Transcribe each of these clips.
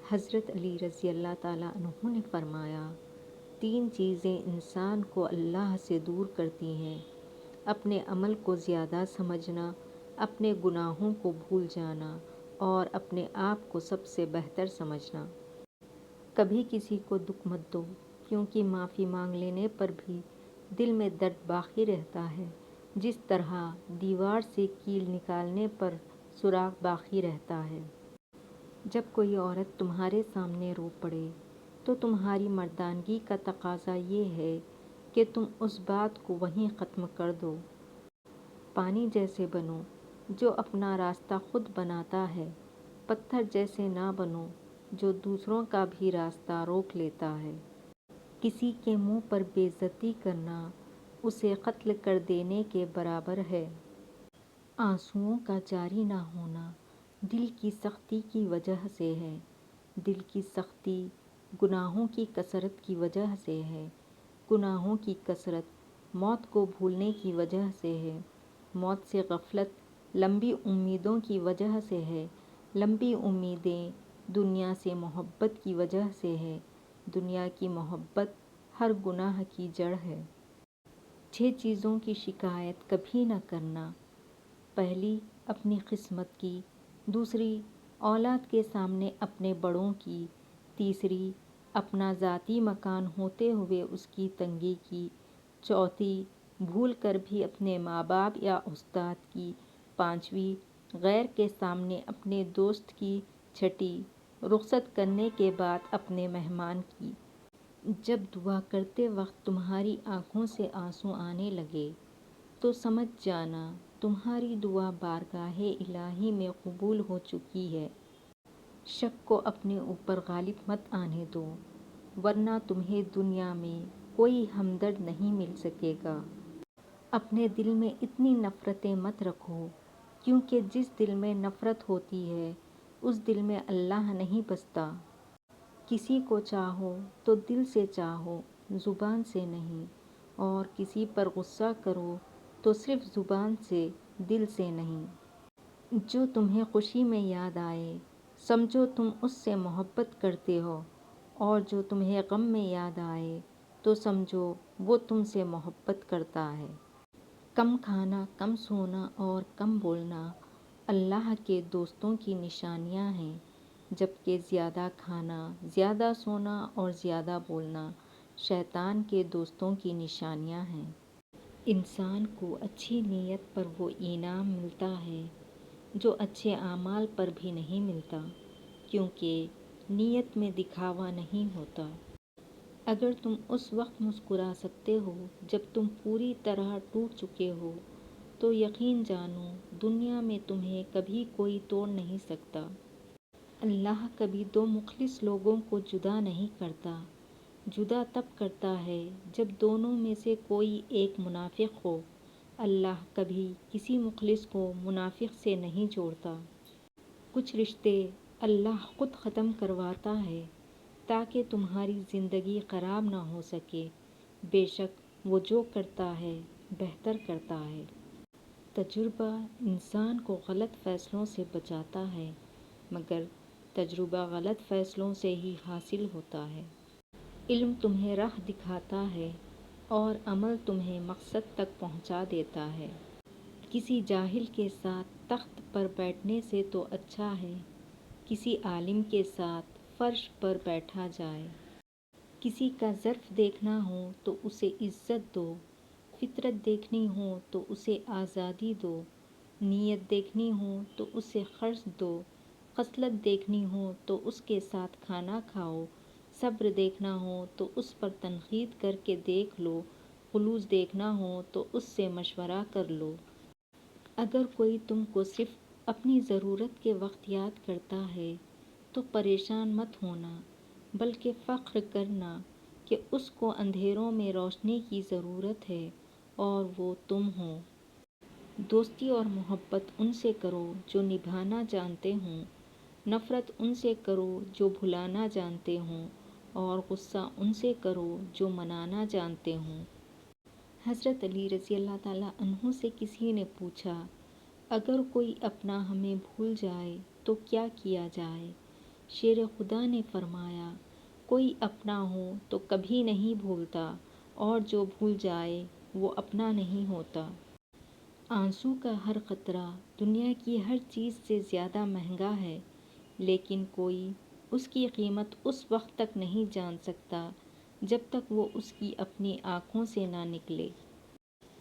حضرت علی رضی اللہ تعالیٰ عنہ نے فرمایا، تین چیزیں انسان کو اللہ سے دور کرتی ہیں: اپنے عمل کو زیادہ سمجھنا، اپنے گناہوں کو بھول جانا اور اپنے آپ کو سب سے بہتر سمجھنا۔ کبھی کسی کو دکھ مت دو، کیونکہ معافی مانگ لینے پر بھی دل میں درد باقی رہتا ہے، جس طرح دیوار سے کیل نکالنے پر سوراخ باقی رہتا ہے۔ جب کوئی عورت تمہارے سامنے رو پڑے تو تمہاری مردانگی کا تقاضا یہ ہے کہ تم اس بات کو وہیں ختم کر دو۔ پانی جیسے بنو جو اپنا راستہ خود بناتا ہے، پتھر جیسے نہ بنو جو دوسروں کا بھی راستہ روک لیتا ہے۔ کسی کے منہ پر بے عزتی کرنا اسے قتل کر دینے کے برابر ہے۔ آنسوؤں کا جاری نہ ہونا دل کی سختی کی وجہ سے ہے۔ دل کی سختی گناہوں کی کثرت کی وجہ سے ہے۔ گناہوں کی کثرت موت کو بھولنے کی وجہ سے ہے۔ موت سے غفلت لمبی امیدوں کی وجہ سے ہے۔ لمبی امیدیں دنیا سے محبت کی وجہ سے ہے۔ دنیا کی محبت ہر گناہ کی جڑ ہے۔ 6 چیزوں کی شکایت کبھی نہ کرنا: پہلی، اپنی قسمت کی۔ دوسری، اولاد کے سامنے اپنے بڑوں کی۔ تیسری، اپنا ذاتی مکان ہوتے ہوئے اس کی تنگی کی۔ چوتھی، بھول کر بھی اپنے ماں باپ یا استاد کی۔ پانچویں، غیر کے سامنے اپنے دوست کی۔ چھٹی، رخصت کرنے کے بعد اپنے مہمان کی۔ جب دعا کرتے وقت تمہاری آنکھوں سے آنسو آنے لگے تو سمجھ جانا تمہاری دعا بارگاہ الہی میں قبول ہو چکی ہے۔ شک کو اپنے اوپر غالب مت آنے دو، ورنہ تمہیں دنیا میں کوئی ہمدرد نہیں مل سکے گا۔ اپنے دل میں اتنی نفرتیں مت رکھو، کیونکہ جس دل میں نفرت ہوتی ہے اس دل میں اللہ نہیں بستا۔ کسی کو چاہو تو دل سے چاہو، زبان سے نہیں، اور کسی پر غصہ کرو تو صرف زبان سے، دل سے نہیں۔ جو تمہیں خوشی میں یاد آئے سمجھو تم اس سے محبت کرتے ہو، اور جو تمہیں غم میں یاد آئے تو سمجھو وہ تم سے محبت کرتا ہے۔ کم کھانا، کم سونا اور کم بولنا اللہ کے دوستوں کی نشانیاں ہیں، جبکہ زیادہ کھانا، زیادہ سونا اور زیادہ بولنا شیطان کے دوستوں کی نشانیاں ہیں۔ انسان کو اچھی نیت پر وہ انعام ملتا ہے جو اچھے اعمال پر بھی نہیں ملتا، کیونکہ نیت میں دکھاوا نہیں ہوتا۔ اگر تم اس وقت مسکرا سکتے ہو جب تم پوری طرح ٹوٹ چکے ہو، تو یقین جانو دنیا میں تمہیں کبھی کوئی توڑ نہیں سکتا۔ اللہ کبھی 2 مخلص لوگوں کو جدا نہیں کرتا۔ جدا تب کرتا ہے جب دونوں میں سے کوئی ایک منافق ہو۔ اللہ کبھی کسی مخلص کو منافق سے نہیں جوڑتا۔ کچھ رشتے اللہ خود ختم کرواتا ہے تاکہ تمہاری زندگی خراب نہ ہو سکے۔ بے شک وہ جو کرتا ہے بہتر کرتا ہے۔ تجربہ انسان کو غلط فیصلوں سے بچاتا ہے، مگر تجربہ غلط فیصلوں سے ہی حاصل ہوتا ہے۔ علم تمہیں راہ دکھاتا ہے اور عمل تمہیں مقصد تک پہنچا دیتا ہے۔ کسی جاہل کے ساتھ تخت پر بیٹھنے سے تو اچھا ہے کسی عالم کے ساتھ فرش پر بیٹھا جائے۔ کسی کا ظرف دیکھنا ہو تو اسے عزت دو، فطرت دیکھنی ہو تو اسے آزادی دو، نیت دیکھنی ہو تو اسے خرچ دو، خصلت دیکھنی ہو تو اس کے ساتھ کھانا کھاؤ، صبر دیکھنا ہو تو اس پر تنقید کر کے دیکھ لو، خلوص دیکھنا ہو تو اس سے مشورہ کر لو۔ اگر کوئی تم کو صرف اپنی ضرورت کے وقت یاد کرتا ہے تو پریشان مت ہونا، بلکہ فخر کرنا کہ اس کو اندھیروں میں روشنی کی ضرورت ہے اور وہ تم ہو۔ دوستی اور محبت ان سے کرو جو نبھانا جانتے ہوں، نفرت ان سے کرو جو بھلانا جانتے ہوں، اور غصہ ان سے کرو جو منانا جانتے ہوں۔ حضرت علی رضی اللہ تعالیٰ عنہ سے کسی نے پوچھا، اگر کوئی اپنا ہمیں بھول جائے تو کیا کیا جائے؟ شیر خدا نے فرمایا، کوئی اپنا ہو تو کبھی نہیں بھولتا، اور جو بھول جائے وہ اپنا نہیں ہوتا۔ آنسو کا ہر قطرہ دنیا کی ہر چیز سے زیادہ مہنگا ہے، لیکن کوئی اس کی قیمت اس وقت تک نہیں جان سکتا جب تک وہ اس کی اپنی آنکھوں سے نہ نکلے۔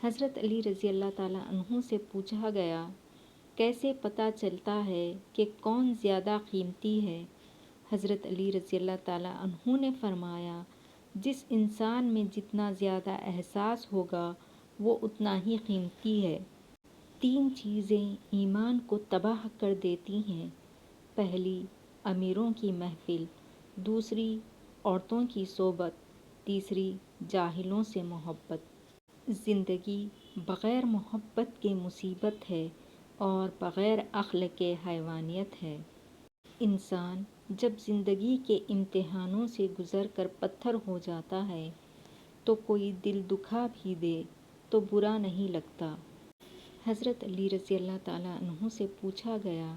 حضرت علی رضی اللہ تعالیٰ عنہ سے پوچھا گیا، کیسے پتہ چلتا ہے کہ کون زیادہ قیمتی ہے؟ حضرت علی رضی اللہ تعالیٰ عنہ نے فرمایا، جس انسان میں جتنا زیادہ احساس ہوگا وہ اتنا ہی قیمتی ہے۔ 3 چیزیں ایمان کو تباہ کر دیتی ہیں۔ پہلی، امیروں کی محفل، دوسری، عورتوں کی صحبت، تیسری، جاہلوں سے محبت۔ زندگی بغیر محبت کے مصیبت ہے اور بغیر عقل کے حیوانیت ہے۔ انسان جب زندگی کے امتحانوں سے گزر کر پتھر ہو جاتا ہے تو کوئی دل دکھا بھی دے تو برا نہیں لگتا۔ حضرت علی رضی اللہ تعالیٰ عنہ سے پوچھا گیا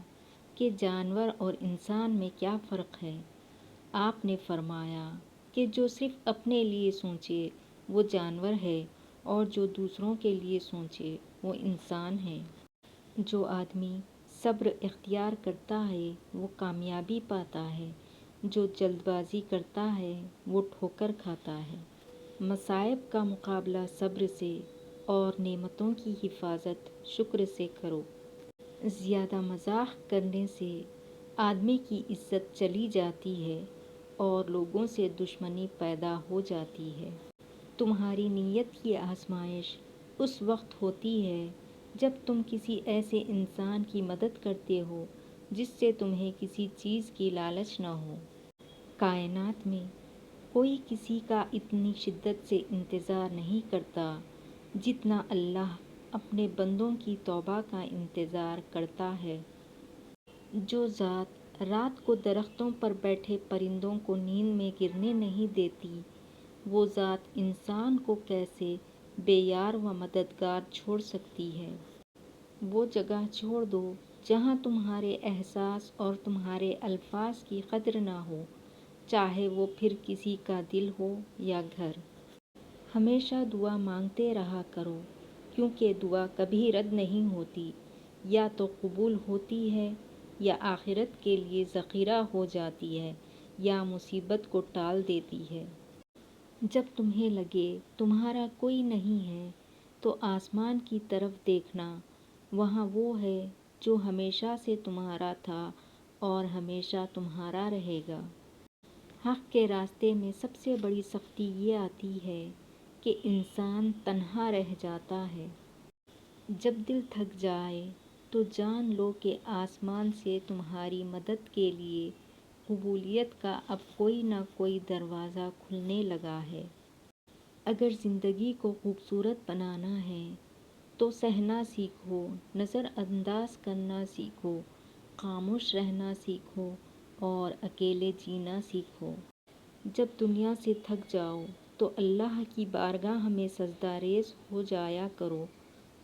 کہ جانور اور انسان میں کیا فرق ہے؟ آپ نے فرمایا کہ جو صرف اپنے لیے سوچے وہ جانور ہے، اور جو دوسروں کے لیے سوچے وہ انسان ہے۔ جو آدمی صبر اختیار کرتا ہے وہ کامیابی پاتا ہے، جو جلد بازی کرتا ہے وہ ٹھوکر کھاتا ہے۔ مصائب کا مقابلہ صبر سے اور نعمتوں کی حفاظت شکر سے کرو۔ زیادہ مزاح کرنے سے آدمی کی عزت چلی جاتی ہے اور لوگوں سے دشمنی پیدا ہو جاتی ہے۔ تمہاری نیت کی آزمائش اس وقت ہوتی ہے جب تم کسی ایسے انسان کی مدد کرتے ہو جس سے تمہیں کسی چیز کی لالچ نہ ہو۔ کائنات میں کوئی کسی کا اتنی شدت سے انتظار نہیں کرتا جتنا اللہ اپنے بندوں کی توبہ کا انتظار کرتا ہے۔ جو ذات رات کو درختوں پر بیٹھے پرندوں کو نیند میں گرنے نہیں دیتی، وہ ذات انسان کو کیسے بے یار و مددگار چھوڑ سکتی ہے؟ وہ جگہ چھوڑ دو جہاں تمہارے احساس اور تمہارے الفاظ کی قدر نہ ہو، چاہے وہ پھر کسی کا دل ہو یا گھر۔ ہمیشہ دعا مانگتے رہا کرو، کیونکہ دعا کبھی رد نہیں ہوتی، یا تو قبول ہوتی ہے یا آخرت کے لیے ذخیرہ ہو جاتی ہے یا مصیبت کو ٹال دیتی ہے۔ جب تمہیں لگے تمہارا کوئی نہیں ہے تو آسمان کی طرف دیکھنا، وہاں وہ ہے جو ہمیشہ سے تمہارا تھا اور ہمیشہ تمہارا رہے گا۔ حق کے راستے میں سب سے بڑی سختی یہ آتی ہے کہ انسان تنہا رہ جاتا ہے۔ جب دل تھک جائے تو جان لو کہ آسمان سے تمہاری مدد کے لیے قبولیت کا اب کوئی نہ کوئی دروازہ کھلنے لگا ہے۔ اگر زندگی کو خوبصورت بنانا ہے تو سہنا سیکھو، نظر انداز کرنا سیکھو، خاموش رہنا سیکھو اور اکیلے جینا سیکھو۔ جب دنیا سے تھک جاؤ تو اللہ کی بارگاہ میں سجدہ ریز ہو جایا کرو،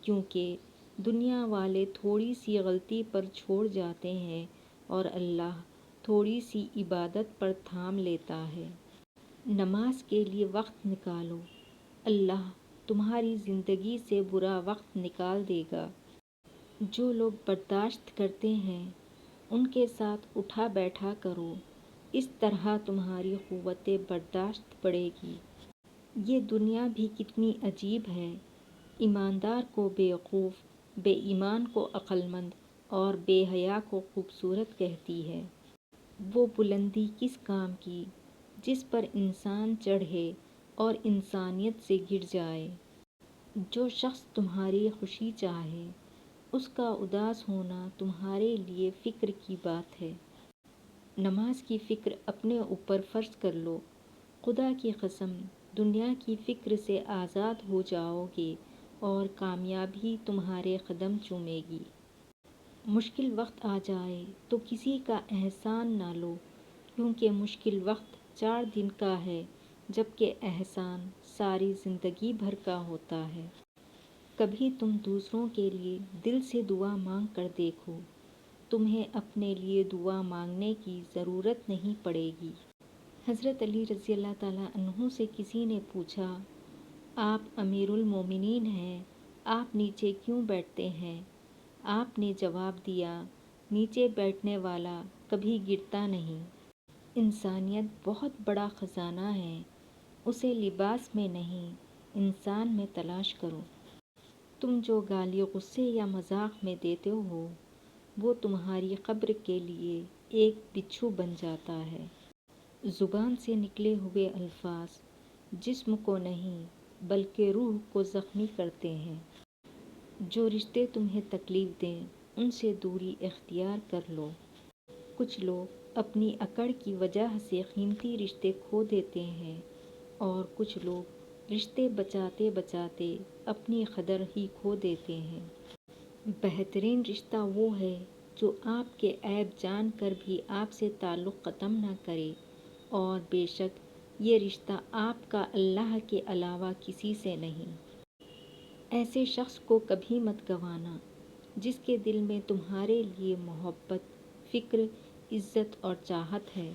کیونکہ دنیا والے تھوڑی سی غلطی پر چھوڑ جاتے ہیں اور اللہ تھوڑی سی عبادت پر تھام لیتا ہے۔ نماز کے لیے وقت نکالو، اللہ تمہاری زندگی سے برا وقت نکال دے گا۔ جو لوگ برداشت کرتے ہیں ان کے ساتھ اٹھا بیٹھا کرو، اس طرح تمہاری قوت برداشت بڑھے گی۔ یہ دنیا بھی کتنی عجیب ہے، ایماندار کو بیوقوف، بے ایمان کو عقل مند اور بے حیا کو خوبصورت کہتی ہے۔ وہ بلندی کس کام کی جس پر انسان چڑھے اور انسانیت سے گر جائے۔ جو شخص تمہاری خوشی چاہے اس کا اداس ہونا تمہارے لیے فکر کی بات ہے۔ نماز کی فکر اپنے اوپر فرض کر لو، خدا کی قسم دنیا کی فکر سے آزاد ہو جاؤ گے اور کامیابی تمہارے قدم چومے گی۔ مشکل وقت آ جائے تو کسی کا احسان نہ لو، کیونکہ مشکل وقت 4 دن کا ہے جبکہ احسان ساری زندگی بھر کا ہوتا ہے۔ کبھی تم دوسروں کے لیے دل سے دعا مانگ کر دیکھو، تمہیں اپنے لیے دعا مانگنے کی ضرورت نہیں پڑے گی۔ حضرت علی رضی اللہ تعالیٰ عنہ سے کسی نے پوچھا، آپ امیر المومنین ہیں، آپ نیچے کیوں بیٹھتے ہیں؟ آپ نے جواب دیا، نیچے بیٹھنے والا کبھی گرتا نہیں۔ انسانیت بہت بڑا خزانہ ہے، اسے لباس میں نہیں، انسان میں تلاش کرو۔ تم جو گالی غصے یا مذاق میں دیتے ہو، وہ تمہاری قبر کے لیے ایک بچھو بن جاتا ہے۔ زبان سے نکلے ہوئے الفاظ جسم کو نہیں بلکہ روح کو زخمی کرتے ہیں۔ جو رشتے تمہیں تکلیف دیں ان سے دوری اختیار کر لو۔ کچھ لوگ اپنی اکڑ کی وجہ سے قیمتی رشتے کھو دیتے ہیں اور کچھ لوگ رشتے بچاتے بچاتے اپنی قدر ہی کھو دیتے ہیں۔ بہترین رشتہ وہ ہے جو آپ کے عیب جان کر بھی آپ سے تعلق ختم نہ کرے، اور بے شک یہ رشتہ آپ کا اللہ کے علاوہ کسی سے نہیں۔ ایسے شخص کو کبھی مت گنوانا جس کے دل میں تمہارے لیے محبت، فکر، عزت اور چاہت ہے۔